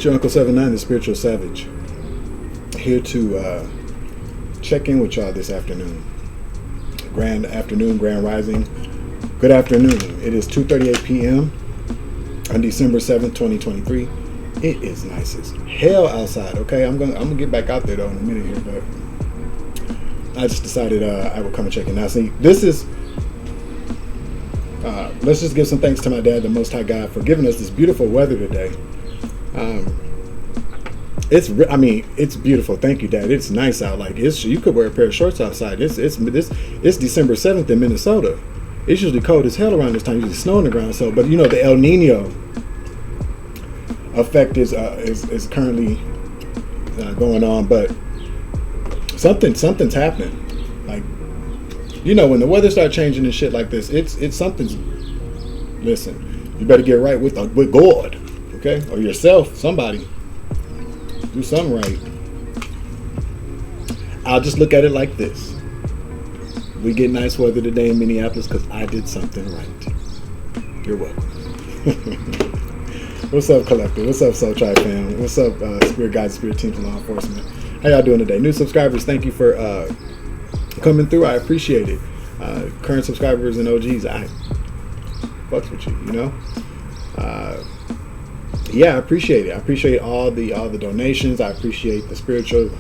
It's your Uncle 79, the Spiritual Savage, here to check in with y'all this afternoon. Grand afternoon, grand rising. Good afternoon. It is 2:38 p.m. on December 7th, 2023. It is nice as hell outside. Okay, I'm gonna get back out there though in a minute here, but I just decided I would come and check in. Now, see, this is. Let's just give some thanks to my dad, the Most High God, for giving us this beautiful weather today. It's beautiful. Thank you, Dad. It's nice out. Like you could wear a pair of shorts outside. It's December 7th in Minnesota. It's usually cold as hell around this time. Usually snow on the ground. So, but you know the El Nino effect is currently going on. But something's happening. Like, you know, when the weather starts changing and shit like this, it's something's. Listen, you better get right with God, okay, or yourself. Somebody do something right. I'll just look at it like this: we get nice weather today in Minneapolis because I did something right. You're welcome. What's up, Collector? What's up, Soul Tribe fam? What's up, Spirit Guides, Spirit Teams, and Law Enforcement? How y'all doing today? New subscribers, thank you for coming through. I appreciate it. Current subscribers and OGs, I fucks with you, you know. Yeah, I appreciate it. I appreciate all the donations. I appreciate the spiritual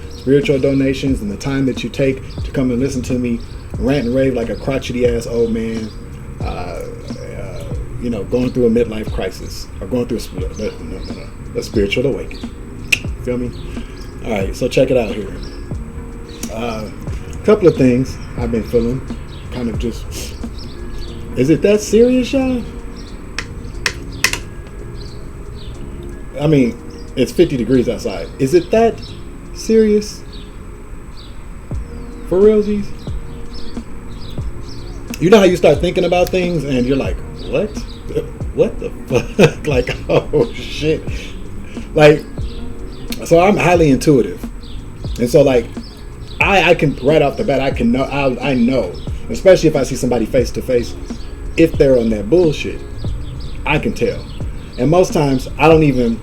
donations and the time that you take to come and listen to me rant and rave like a crotchety ass old man. You know, going through a midlife crisis or going through a spiritual awakening. Feel me? All right, so check it out here. A couple of things I've been feeling, kind of just. Is it that serious, y'all? I mean, it's 50 degrees outside. Is it that serious? For realsies? You know how you start thinking about things and you're like, what? What the fuck? Like, oh shit. Like, so I'm highly intuitive. And so like, I can, right off the bat, I know, especially if I see somebody face to face, if they're on that bullshit, I can tell. And most times I don't even,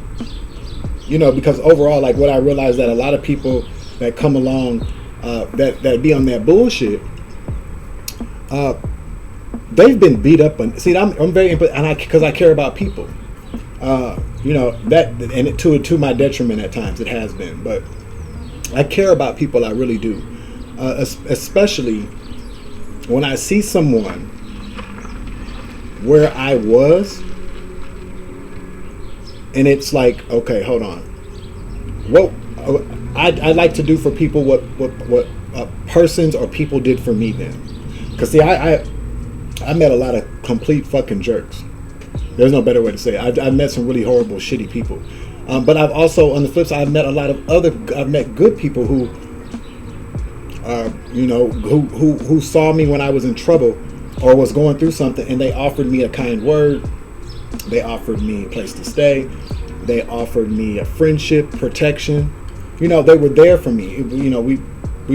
you know, because overall, like what I realize that a lot of people that come along, that be on that bullshit, they've been beat up. See, I'm very, and because I care about people, you know, that, and it, to my detriment at times, it has been, but I care about people, I really do, especially when I see someone where I was, and it's like, okay, hold on. What I like to do for people what persons or people did for me then. Because see, I met a lot of complete fucking jerks. There's no better way to say it. I've met some really horrible, shitty people. But I've also, on the flip side, I've met I've met good people who, you know, who saw me when I was in trouble or was going through something, and they offered me a kind word. They offered me a place to stay. They offered me a friendship, protection. You know, they were there for me. You know, we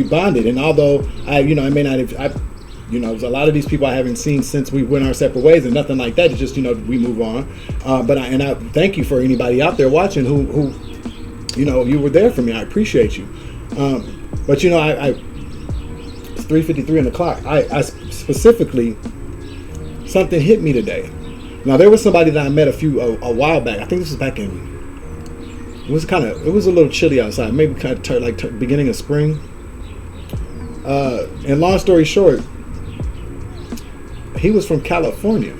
bonded. And although I may not have, you know, there's a lot of these people I haven't seen since we went our separate ways, and nothing like that. It's just, you know, we move on. But I thank you for anybody out there watching who, you know, you were there for me. I appreciate you. But you know, it's 3:53 on the clock. I specifically, something hit me today. Now there was somebody that I met a while back. I think this was back in. It was a little chilly outside. Maybe kind of beginning of spring. And long story short, he was from California,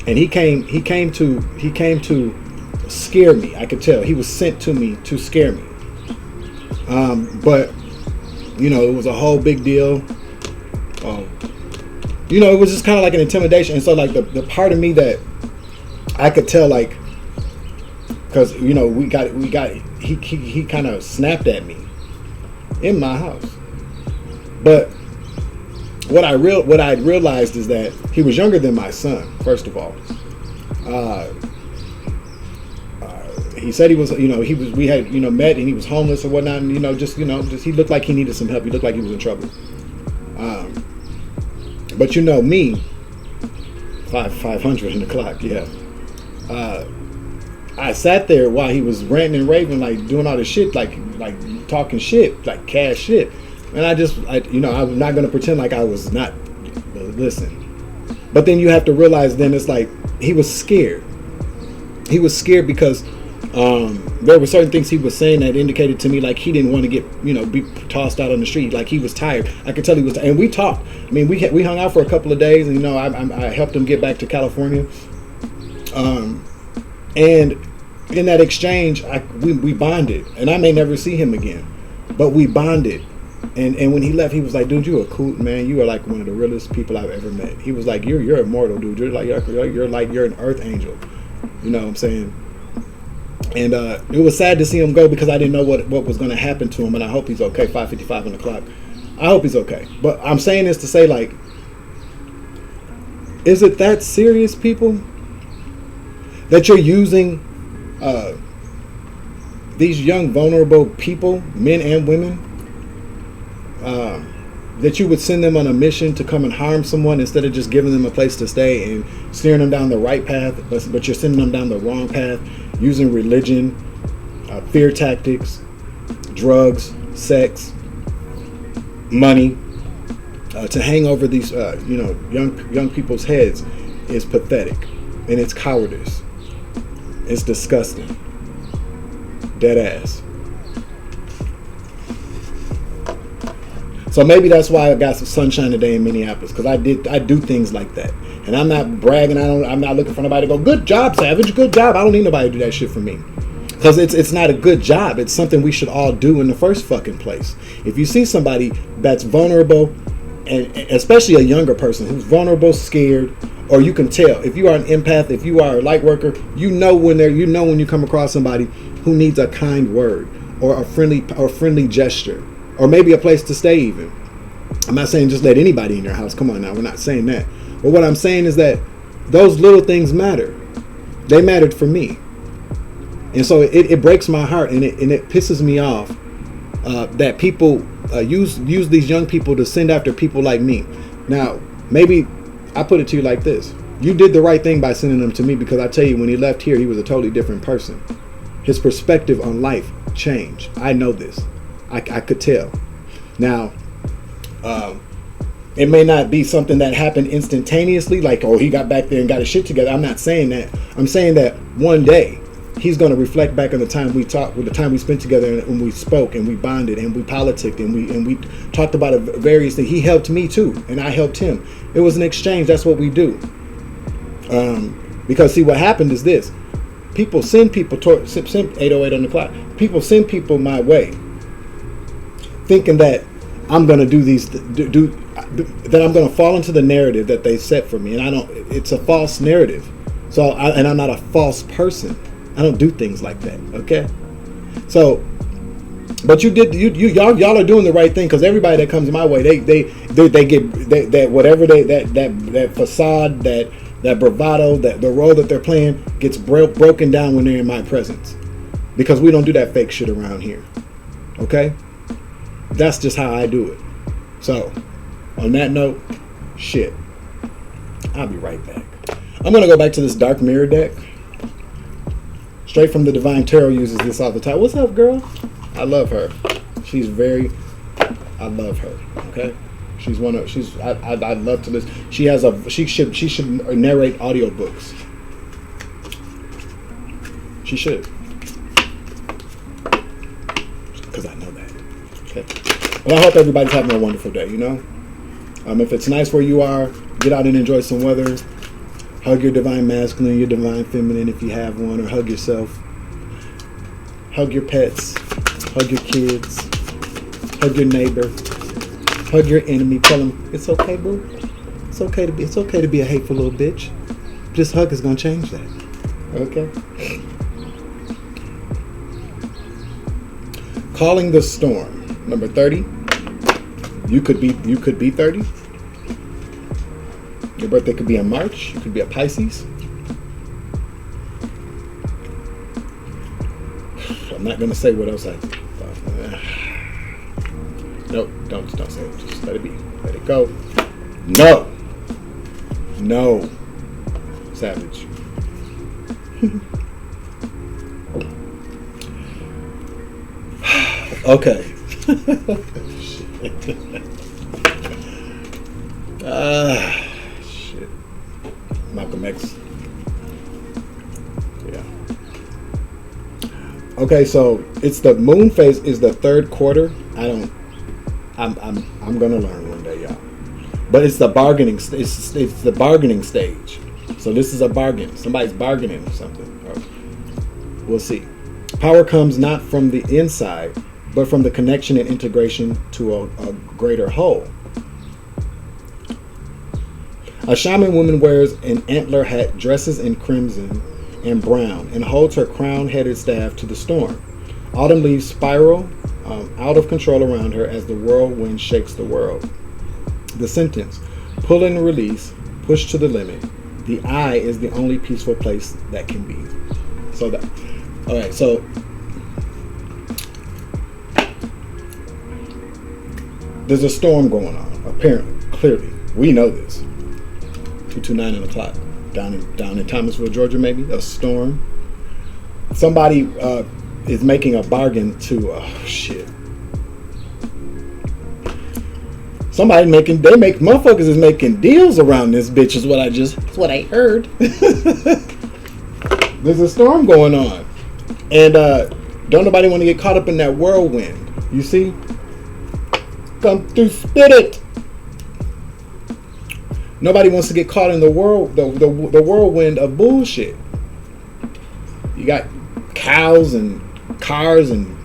and he came to scare me. I could tell he was sent to me to scare me. But you know, it was a whole big deal. You know, it was just kind of like an intimidation. And so like the part of me that I could tell, like, because you know he kind of snapped at me in my house. But what I realized is that he was younger than my son. First of all, he said he was, you know, we had, you know, met, and he was homeless or whatnot, and just he looked like he needed some help. He looked like he was in trouble. But you know me, 500 in the clock, yeah. I sat there while he was ranting and raving, like doing all this shit, like talking shit, like cash shit. And I'm not gonna pretend like I was not listen. But then you have to realize, then it's like he was scared. He was scared because there were certain things he was saying that indicated to me like he didn't want to get, be tossed out on the street. Like he was tired. I could tell he was. And we talked. I mean, we hung out for a couple of days, and I helped him get back to California. And in that exchange, we bonded, and I may never see him again, but we bonded. And when he left, he was like, "Dude, you are cool, man. You are like one of the realest people I've ever met." He was like, "You're immortal, dude. You're an earth angel." You know what I'm saying? And it was sad to see him go because I didn't know what was going to happen to him, and I hope he's okay. 5:55 on the clock. I hope he's okay. But I'm saying this to say, like, is it that serious, people? That you're using these young, vulnerable people, men and women, that you would send them on a mission to come and harm someone instead of just giving them a place to stay and steering them down the right path, but you're sending them down the wrong path, using religion, fear tactics, drugs, sex, money, to hang over these young people's heads is pathetic, and it's cowardice. It's disgusting. Dead ass. So maybe that's why I got some sunshine today in Minneapolis, because I do things like that, and I'm not bragging. I'm not looking for nobody to go, "Good job, Savage. Good job." I don't need nobody to do that shit for me, because it's not a good job. It's something we should all do in the first fucking place. If you see somebody that's vulnerable, and especially a younger person who's vulnerable, scared, or you can tell if you are an empath, if you are a light worker, when you come across somebody who needs a kind word or a friendly gesture, or maybe a place to stay even. I'm not saying just let anybody in your house. Come on now, we're not saying that. But what I'm saying is that those little things matter. They mattered for me. And so it breaks my heart, and it pisses me off that people use these young people to send after people like me. Now, maybe I put it to you like this. You did the right thing by sending them to me, because I tell you, when he left here, he was a totally different person. His perspective on life changed. I know this. I could tell. Now, it may not be something that happened instantaneously, like, oh, he got back there and got his shit together. I'm not saying that. I'm saying that one day he's going to reflect back on the time we talked, with the time we spent together, and we spoke and we bonded and we politicked and we talked about various things. He helped me too, and I helped him. It was an exchange. That's what we do. Because see, what happened is this: people send 808 on the clock. People send people my way, thinking that I'm going to that I'm going to fall into the narrative that they set for me, and I don't. It's a false narrative. And I'm not a false person. I don't do things like that. Okay. So, but y'all are doing the right thing, because everybody that comes my way, they get that whatever that facade, that bravado, that the role that they're playing gets broken down when they're in my presence, because we don't do that fake shit around here. Okay. That's just how I do it. So, on that note, shit. I'll be right back. I'm going to go back to this Dark Mirror deck. Straight from the Divine Tarot uses this all the time. What's up, girl? I love her. I love her. Okay? I'd love to listen. She should narrate audiobooks. She should. Because I know that. Okay. Well, I hope everybody's having a wonderful day, if it's nice where you are, get out and enjoy some weather. Hug your divine masculine, your divine feminine if you have one, or hug yourself. Hug your pets. Hug your kids. Hug your neighbor. Hug your enemy. Tell them, it's okay, boo. It's okay to be a hateful little bitch. This hug is gonna change that. Okay? Calling the storm. Number 30. You could be 30. Your birthday could be in March. You could be a Pisces. I'm not gonna say what else I thought. Nope, don't say it. Just let it be. Let it go. No. Savage. Okay. Shit. Malcolm X. Yeah. Okay, so it's the moon phase is the third quarter. I'm gonna learn one day, y'all. But it's the bargaining. It's the bargaining stage. So this is a bargain. Somebody's bargaining or something. We'll see. Power comes not from the inside, but from the connection and integration to a greater whole. A shaman woman wears an antler hat, dresses in crimson and brown, and holds her crown-headed staff to the storm. Autumn leaves spiral out of control around her as the whirlwind shakes the world. The sentence, pull and release, push to the limit. The eye is the only peaceful place that can be. So that, all right, so there's a storm going on, apparently, clearly. We know this. 229 on the clock. Down in Thomasville, Georgia, maybe. A storm. Somebody is making a bargain to, motherfuckers is making deals around this bitch is that's what I heard. There's a storm going on. And don't nobody want to get caught up in that whirlwind. You see? Come through spirit. Nobody wants to get caught in the whirlwind of bullshit. You got cows and cars and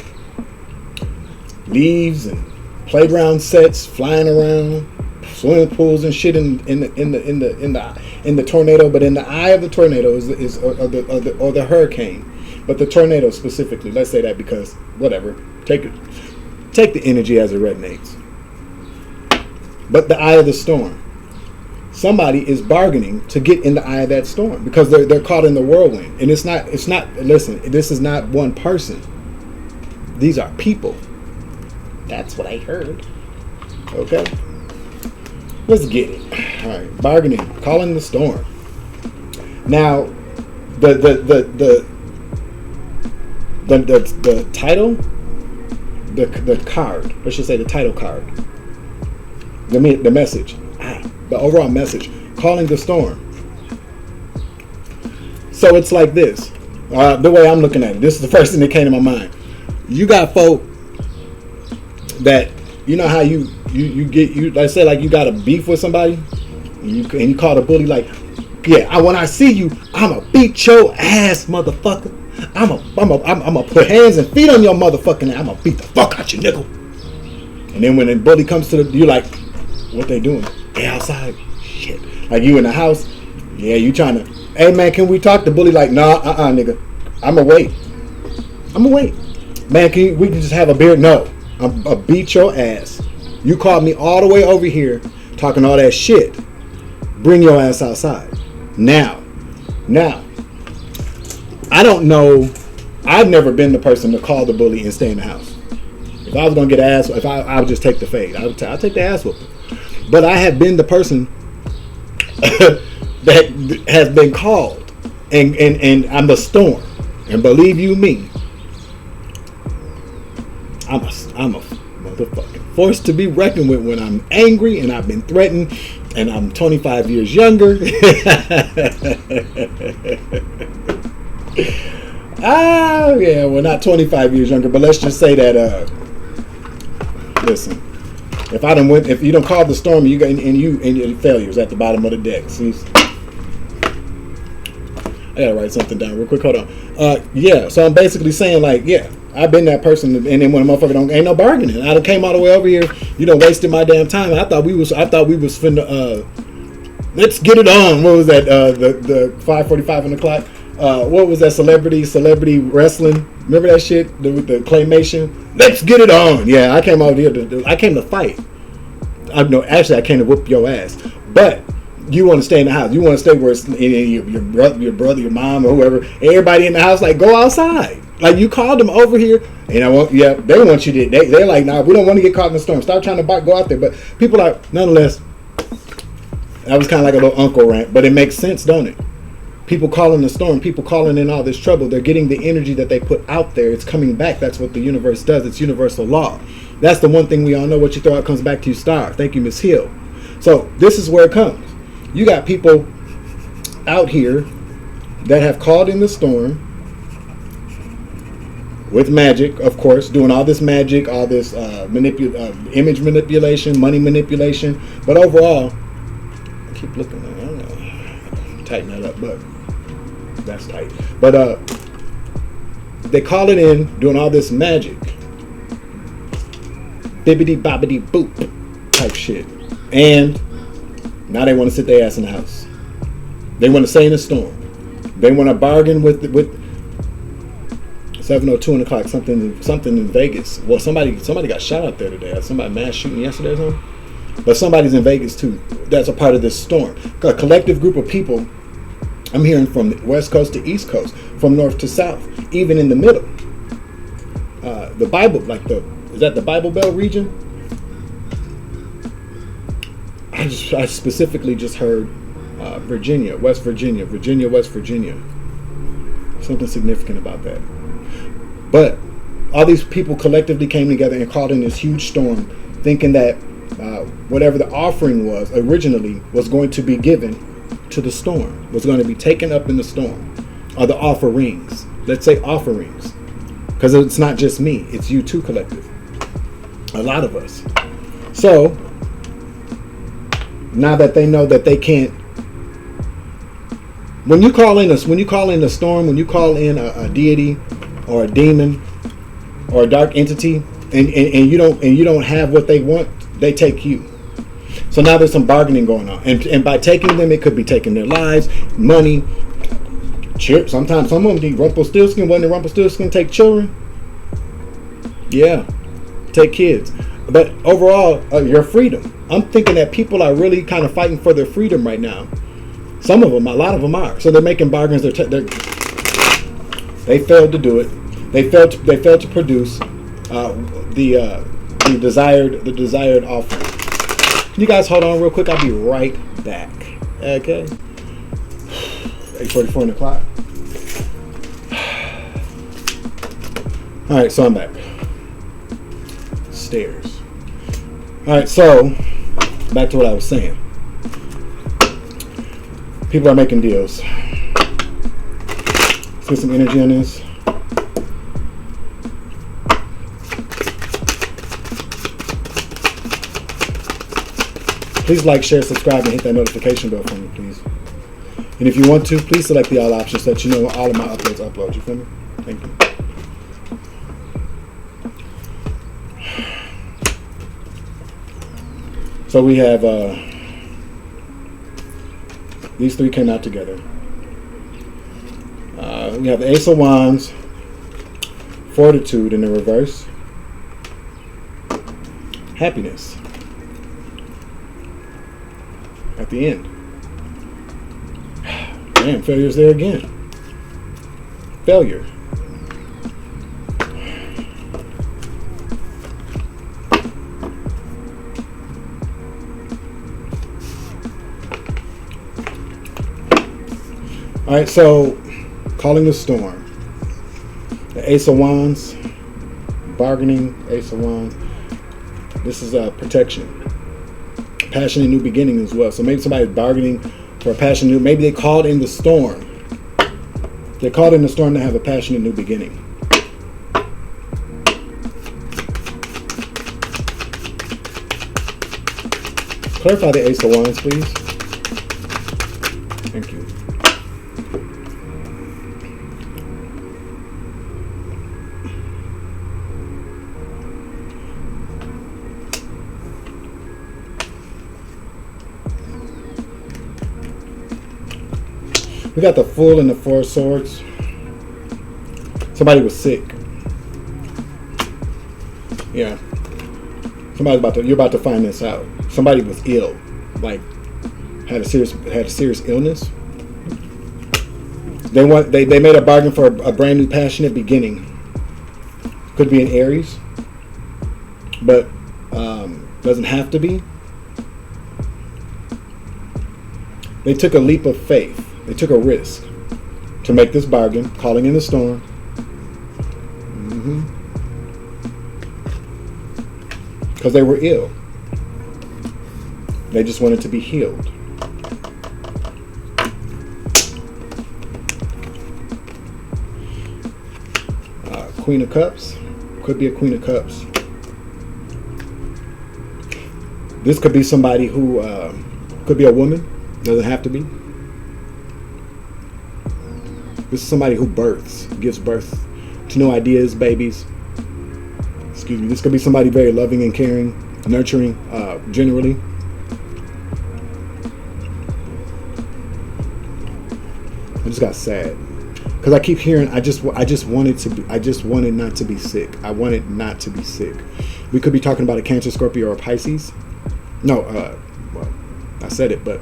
leaves and playground sets flying around, swimming pools and shit in the tornado. But in the eye of the tornado is the hurricane. But the tornado specifically, let's say that because whatever, take the energy as it resonates. But the eye of the storm. Somebody is bargaining to get in the eye of that storm because they're caught in the whirlwind. And it's not, listen, this is not one person. These are people. That's what I heard. Okay. Let's get it. All right. Bargaining. Calling the storm. Now, the title, the card, let's just say the title card, the message, the overall message, calling the storm. So it's like this. The way I'm looking at it, this is the first thing that came to my mind. You got folk that, you know how you let's say like you got a beef with somebody, and you call the bully like, yeah, when I see you, I'ma beat your ass, motherfucker. I'ma put hands and feet on your motherfucking ass. I'ma beat the fuck out you, nigga. And then when the bully comes to you like, what they doing? They outside. Shit. Like you in the house. Yeah, you trying to, hey man, can we talk? The bully like, nah, nigga. I'ma wait. Man, we can just have a beer? No. I'll beat your ass. You called me all the way over here talking all that shit. Bring your ass outside. Now, I don't know. I've never been the person to call the bully and stay in the house. If I was going to get ass, I would just take the fade. I'll take the ass whooping. But I have been the person that has been called. And I'm a storm. And believe you me, I'm a motherfucking force to be reckoned with when I'm angry and I've been threatened and I'm 25 years younger. Yeah, well, not 25 years younger, but let's just say that, listen, if you don't call the storm and your failures at the bottom of the deck. See, I gotta write something down real quick. Hold on. Yeah, so I'm basically saying like, yeah, I've been that person, and then when a motherfucker ain't no bargaining, I done came all the way over here. You done wasted my damn time. I thought we was finna. Let's get it on. What was that? The 5:45 on the clock. What was that? Celebrity wrestling. Remember that shit with the claymation? Let's get it on. Yeah, I came out here I came to fight. I came to whoop your ass. But you want to stay in the house. You want to stay where it's your brother, your mom, or whoever. Everybody in the house, like, go outside. Like, you called them over here, and they want you to. They're like, nah, we don't want to get caught in the storm. Stop trying to go out there. But people are, nonetheless. That was kind of like a little uncle rant, but it makes sense, don't it? People calling the storm, people calling in all this trouble. They're getting the energy that they put out there. It's coming back. That's what the universe does. It's universal law. That's the one thing we all know. What you throw out comes back to you, star. Thank you, Miss Hill. So this is where it comes. You got people out here that have called in the storm with magic, of course, doing all this magic, all this image manipulation, money manipulation. But overall, I keep looking at it. I don't know. Tighten that up, but that's tight. But they call it in, doing all this magic, bibbity bobbity boop type shit, and now they want to sit their ass in the house. They want to stay in the storm. They want to bargain with 7:02 in the clock. Something in Vegas. Well, somebody got shot out there today. Somebody mass shooting yesterday or something. But somebody's in Vegas too. That's a part of this storm. A collective group of people. I'm hearing from the West Coast to East Coast, from North to South, even in the middle. The Bible, is that the Bible Belt region? I specifically just heard Virginia, West Virginia, West Virginia. Something significant about that. But all these people collectively came together and called in this huge storm, thinking that whatever the offering was originally was going to be given to the storm, was going to be taken up in the storm, or the offerings. Let's say offerings, because it's not just me, it's you too, collective. A lot of us. So now that they know that they can't, when you call in a storm, when you call in a deity or a demon or a dark entity, and you don't have what they want, they take you. So now there's some bargaining going on, and by taking them, it could be taking their lives, money, chips. Sometimes some of them need Rumpelstiltskin. Wasn't it Rumpelstiltskin take children? Yeah, take kids. But overall, your freedom. I'm thinking that people are really kind of fighting for their freedom right now. Some of them, a lot of them are. So they're making bargains. They failed to do it. They failed to produce the desired offering. Can you guys hold on real quick? I'll be right back. Okay. 8:44 in the clock. All right, so I'm back. Stairs. All right, so back to what I was saying. People are making deals. Let's get some energy on this. Please like, share, subscribe, and hit that notification bell for me, please. And if you want to, please select the all options so that you know when all of my uploads upload. You feel me? Thank you. So we have these three came out together. We have the Ace of Wands, Fortitude in the reverse, Happiness at the end. Damn, failure's there again. Failure. All right, so calling the storm. The Ace of Wands, bargaining, Ace of Wands. This is protection. Passionate new beginning as well. So maybe somebody's bargaining for a passionate new, maybe they called in the storm. They called in the storm to have a passionate new beginning. Clarify the Ace of Wands, please. Thank you. We got the Fool and the Four of Swords. Somebody was sick. Yeah. You're about to find this out. Somebody was ill, like had a serious illness. They made a bargain for a brand new passionate beginning. Could be an Aries, but doesn't have to be. They took a leap of faith. They took a risk. to make this bargain, calling in the storm. Because they were ill. They just wanted to be healed. Queen of Cups. Could be a Queen of Cups. This could be somebody who could be a woman. Doesn't have to be. This is somebody who gives birth to new ideas, babies. Excuse me. This could be somebody very loving and caring, nurturing, generally. I just got sad because I keep hearing. I just wanted not to be sick. I wanted not to be sick. We could be talking about a Cancer, Scorpio, or Pisces. No, well, I said it, but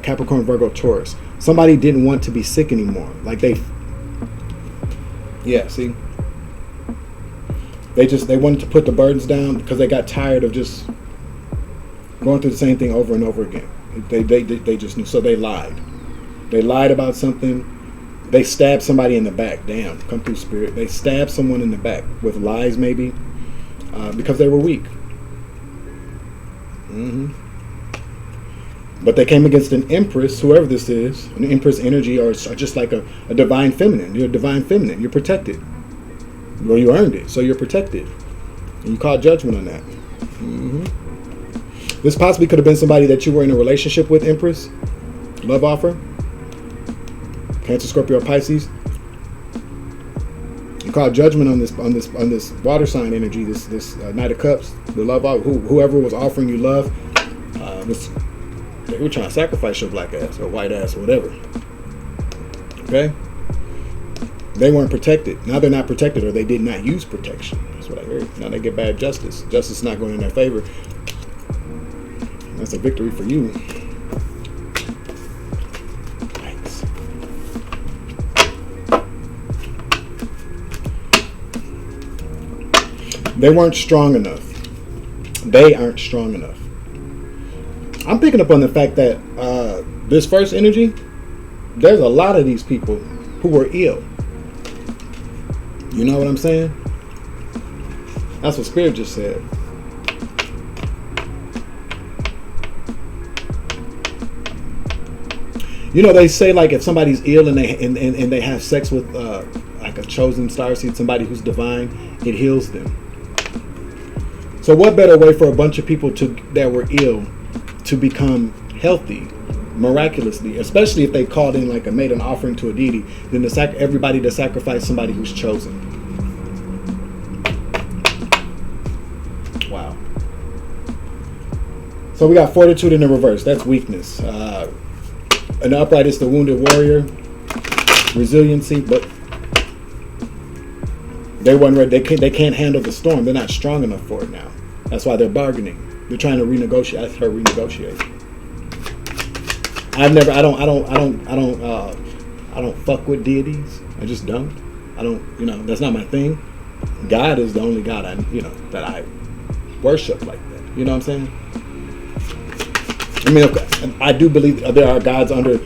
Capricorn, Virgo, Taurus. Somebody didn't want to be sick anymore. Like see, they wanted to put the burdens down because they got tired of just going through the same thing over and over again. They just knew, so they lied. They lied about something. They stabbed somebody in the back. Damn, come through, Spirit. They stabbed someone in the back with lies, maybe, because they were weak. But they came against an Empress, whoever this is, an Empress energy, or just like a divine feminine. You're a divine feminine. You're protected. Well, you earned it, so you're protected. And you caught judgment on that. This possibly could have been somebody that you were in a relationship with, Empress. Love offer. Cancer, Scorpio, or Pisces. You caught judgment on this water sign energy, this Knight of Cups, the love offer. Whoever was offering you love, they were trying to sacrifice your black ass or white ass or whatever. Okay? They weren't protected. Now they're not protected, or they did not use protection. That's what I heard. Now they get bad justice. Justice is not going in their favor. That's a victory for you. Yikes. They weren't strong enough. They aren't strong enough. I'm picking up on the fact that this first energy, there's a lot of these people who were ill. You know what I'm saying? That's what Spirit just said. You know, they say like if somebody's ill and they have sex with like a chosen starseed, somebody who's divine, it heals them. So what better way for a bunch of people that were ill to become healthy miraculously, especially if they called in like made an offering to a deity, than everybody to sacrifice somebody who's chosen. Wow. So we got fortitude in the reverse. That's weakness. An upright is the wounded warrior. Resiliency, but they weren't ready. They can't handle the storm. They're not strong enough for it now. That's why they're bargaining. They're trying to renegotiate. I heard renegotiate. I don't fuck with deities. I just don't. I don't. That's not my thing. God is the only God that I worship like that. You know what I'm saying? I mean, okay, I do believe there are gods under.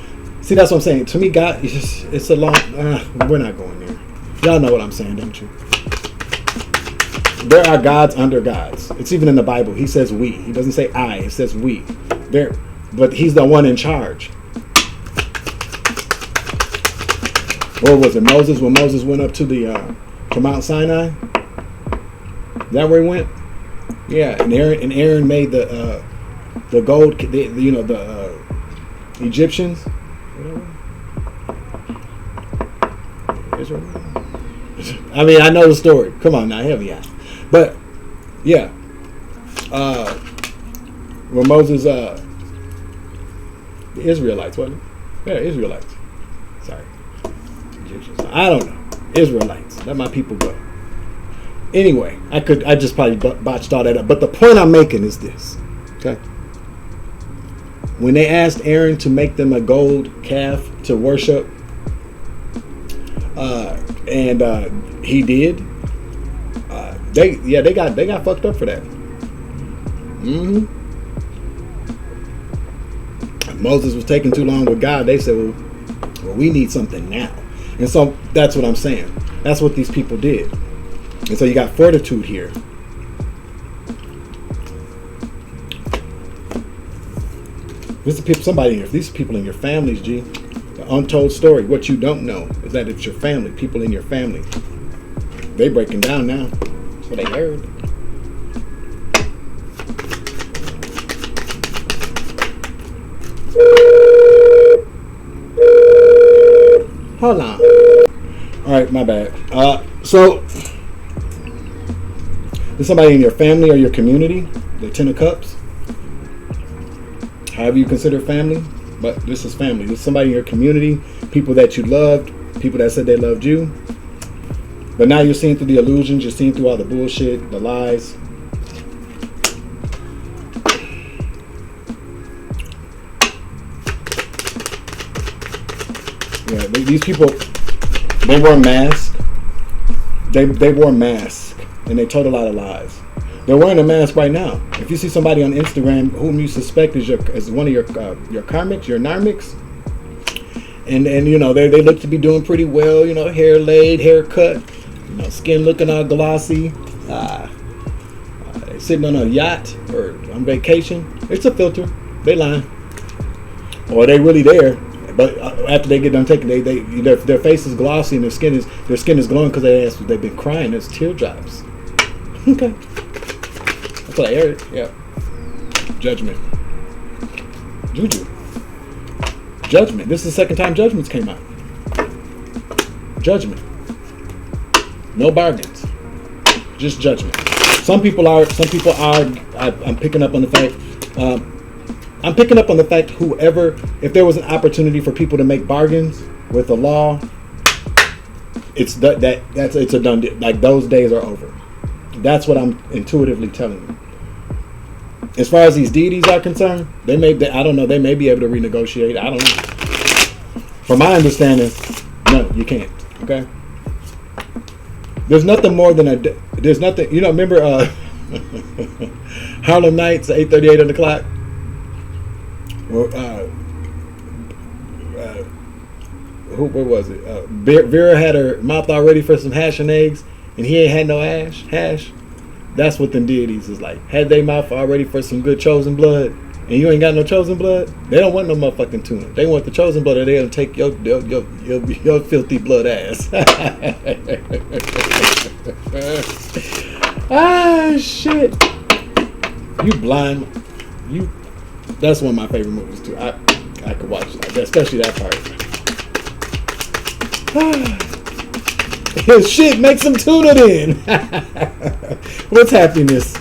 See, that's what I'm saying. To me, God, it's a long. We're not going there. Y'all know what I'm saying, don't you? There are gods under gods. It's even in the Bible. He says we. He doesn't say I. It says we. But he's the one in charge. What was it, Moses? When Moses went up to Mount Sinai? Is that where he went? Yeah, and Aaron made the gold. The Egyptians. I mean, I know the story. Come on now, help me out. But yeah, when Moses, the Israelites, wasn't it? Yeah, Israelites. Sorry, Egyptians. I don't know. Israelites. Let my people go. Anyway, I just probably botched all that up. But the point I'm making is this. Okay. When they asked Aaron to make them a gold calf to worship, and he did, they got fucked up for that. Moses was taking too long with God. They said, well, we need something now. And so that's what I'm saying. That's what these people did. And so you got fortitude here. These are people in your families, G. The untold story. What you don't know is that it's your family, people in your family. They breaking down now. That's what they heard. Hold on. All right, my bad. So, there's somebody in your family or your community, the Ten of Cups. However you consider family, but this is family. This is somebody in your community, people that you loved, people that said they loved you. But now you're seeing through the illusions, you're seeing through all the bullshit, the lies. Yeah, these people, they wore masks. They wore masks, and they told a lot of lies. They're wearing a mask right now. If you see somebody on Instagram whom you suspect is one of your karmics, your narmics, and you know they look to be doing pretty well. You know, hair laid, hair cut, you know, skin looking all glossy. Sitting on a yacht or on vacation. It's a filter. They lying, or they really there. But after they get done taking, their face is glossy and their skin is glowing because they've been crying. There's teardrops. Okay, that's what I heard. Yeah, judgment, juju, judgment. This is the second time judgments came out. Judgment, no bargains, just judgment. Some people are. I'm picking up on the fact. I'm picking up on the fact if there was an opportunity for people to make bargains with the law, it's a done deal. Like those days are over. That's what I'm intuitively telling you. As far as these deities are concerned, I don't know, they may be able to renegotiate. I don't know. From my understanding, no, you can't. Okay. There's nothing more than there's nothing. You know, remember Harlem Nights, 8:38 on the clock. What was it? Vera had her mouth all ready for some hash and eggs, and he ain't had no hash. That's what them deities is like. Had they mouth all ready for some good chosen blood, and you ain't got no chosen blood, they don't want no motherfucking tuna. They want the chosen blood, or they'll take your filthy blood ass. Shit. You blind. You. That's one of my favorite movies too. I could watch that, especially that part. Shit, make some tuna then. What's happiness?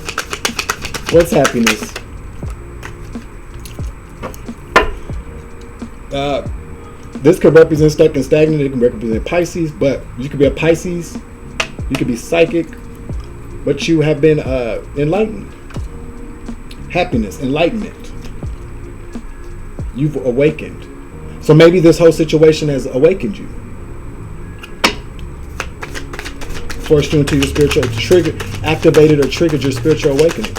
What's happiness? This could represent stuck and stagnant. It can represent Pisces, but you could be a Pisces. You could be psychic, but you have been enlightened. Happiness, enlightenment. You've awakened. So maybe this whole situation has awakened you. Forced you into your spiritual, activated or triggered your spiritual awakening.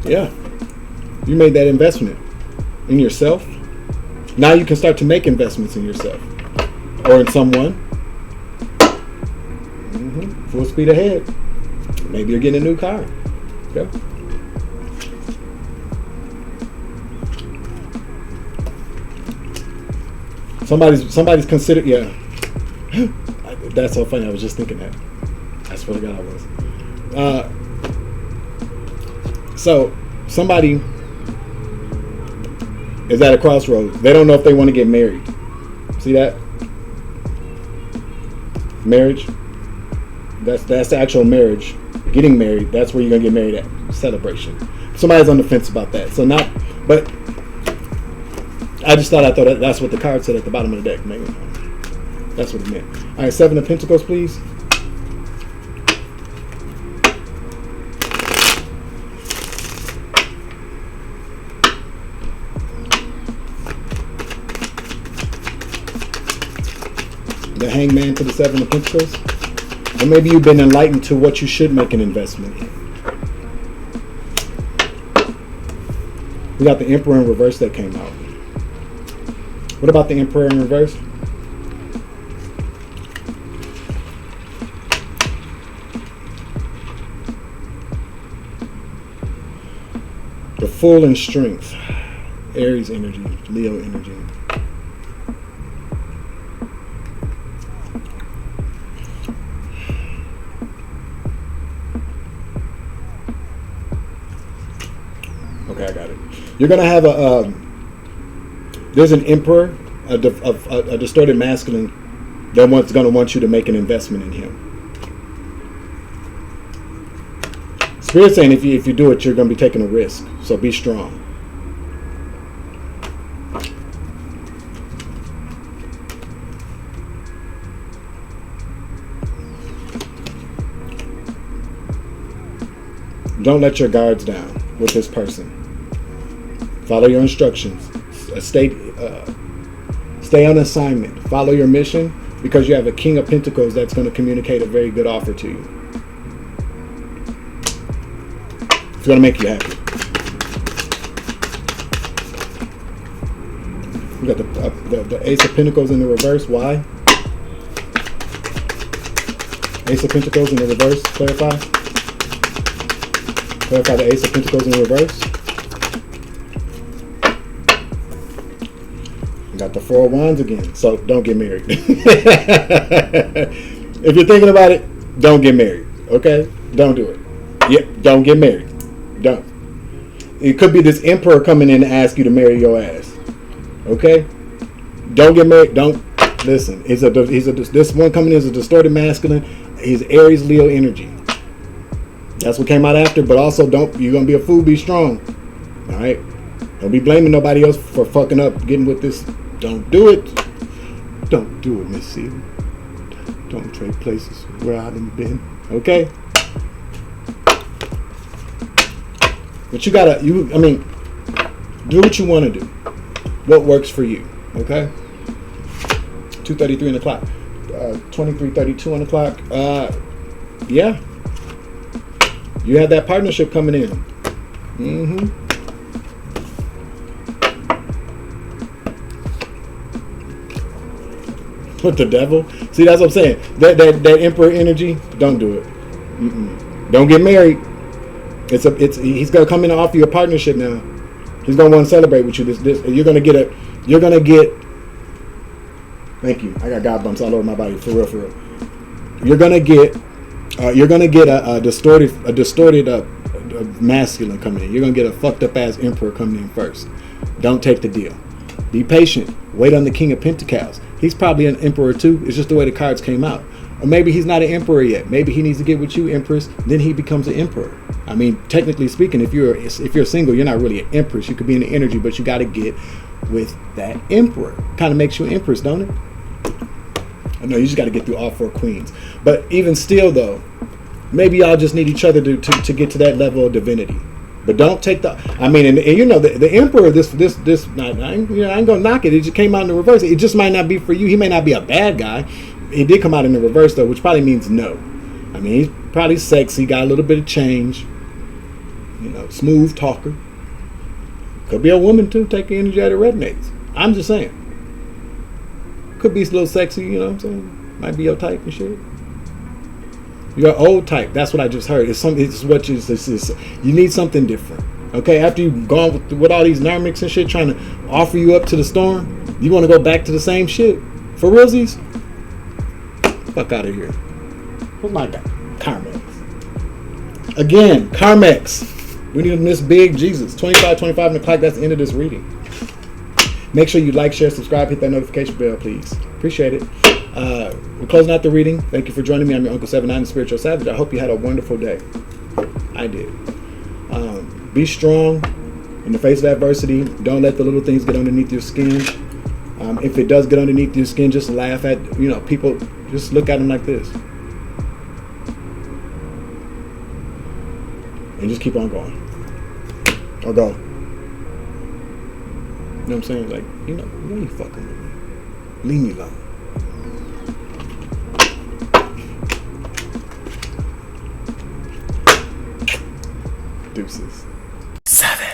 Yeah. You made that investment in yourself. Now you can start to make investments in yourself or in someone. Full speed ahead. Maybe you're getting a new car. Okay. Somebody's considered. Yeah. That's so funny. I was just thinking that. I swear to God I was. So somebody is at a crossroads. They don't know if they want to get married. See that? Marriage. That's the actual marriage. Getting married. That's where you're gonna get married at. Celebration. Somebody's on the fence about that. So not. But I thought that's what the card said at the bottom of the deck. Maybe that's what it meant. All right, 7 of Pentacles, please. The Hangman to the 7 of Pentacles. Or maybe you've been enlightened to what you should make an investment in. We got the Emperor in reverse that came out. What about the Emperor in reverse? The full in strength. Aries energy, Leo energy. Okay, I got it. You're gonna have there's an emperor, a distorted masculine, that's gonna want you to make an investment in him. Spirit's saying if you do it, you're gonna be taking a risk. So be strong. Don't let your guards down with this person. Follow your instructions. Stay on assignment. Follow your mission, because you have a King of Pentacles that's going to communicate a very good offer to you. It's going to make you happy. We got the Ace of Pentacles in the reverse. Why? Ace of Pentacles in the reverse. Clarify. Clarify the Ace of Pentacles in reverse. We got the Four of Wands again. So don't get married. If you're thinking about it, don't get married. Okay? Don't do it. Yeah, don't get married. Don't. It could be this emperor coming in to ask you to marry your ass. Okay? Don't get married. Don't listen. This one coming in is a distorted masculine. He's Aries Leo energy. That's what came out after, but also you're going to be a fool, be strong. All right? Don't be blaming nobody else for fucking up, getting with this. Don't do it. Don't do it, Miss Sealy. Don't trade places where I haven't been. Okay? But you gotta, do what you want to do. What works for you. Okay? 2:33 on the clock. 23:32 on the clock. Yeah. You have that partnership coming in. Mm-hmm. With the devil. See, that's what I'm saying. That emperor energy, don't do it. Mm-mm. Don't get married. He's gonna come in and offer you a partnership now. He's gonna want to celebrate with you. You're gonna get. Thank you. I got God bumps all over my body, for real. You're gonna get a distorted masculine coming in. You're gonna get a fucked up ass emperor coming in first. Don't take the deal. Be patient. Wait on the King of Pentacles. He's probably an emperor too. It's just the way the cards came out. Or maybe he's not an emperor yet. Maybe he needs to get with you, Empress. Then he becomes an emperor. I mean, technically speaking, if you're single, you're not really an empress. You could be in the energy, but you got to get with that emperor. Kind of makes you an empress, don't it? I know you just got to get through all four queens. But even still, though, maybe y'all just need each other to get to that level of divinity. But don't take the. I mean, and you know, the emperor. I ain't gonna knock it. It just came out in the reverse. It just might not be for you. He may not be a bad guy. It did come out in the reverse though, which probably means no. I mean, he's probably sexy, got a little bit of change. You know, smooth talker. Could be a woman too. Take the energy out of resonates. I'm just saying. Could be a little sexy. You know what I'm saying? Might be your type and shit. Your old type. That's what I just heard. You need something different. Okay, after you've gone with all these narmics and shit trying to offer you up to the storm, you want to go back to the same shit? For realsies? Fuck out of here. What's my guy? Carmex. Again, Carmex. We need Miss Big Jesus. 25 on the clock. That's the end of this reading. Make sure you like, share, subscribe, hit that notification bell, please. Appreciate it. We're closing out the reading. Thank you for joining me. I'm your Uncle 79, the Spiritual Savage. I hope you had a wonderful day. I did. Be strong in the face of adversity. Don't let the little things get underneath your skin. If it does get underneath your skin, just laugh at, people. Just look at them like this. And just keep on going. Or go. You know what I'm saying? Like, you fucking with me. Leave me alone. Deuces. 7.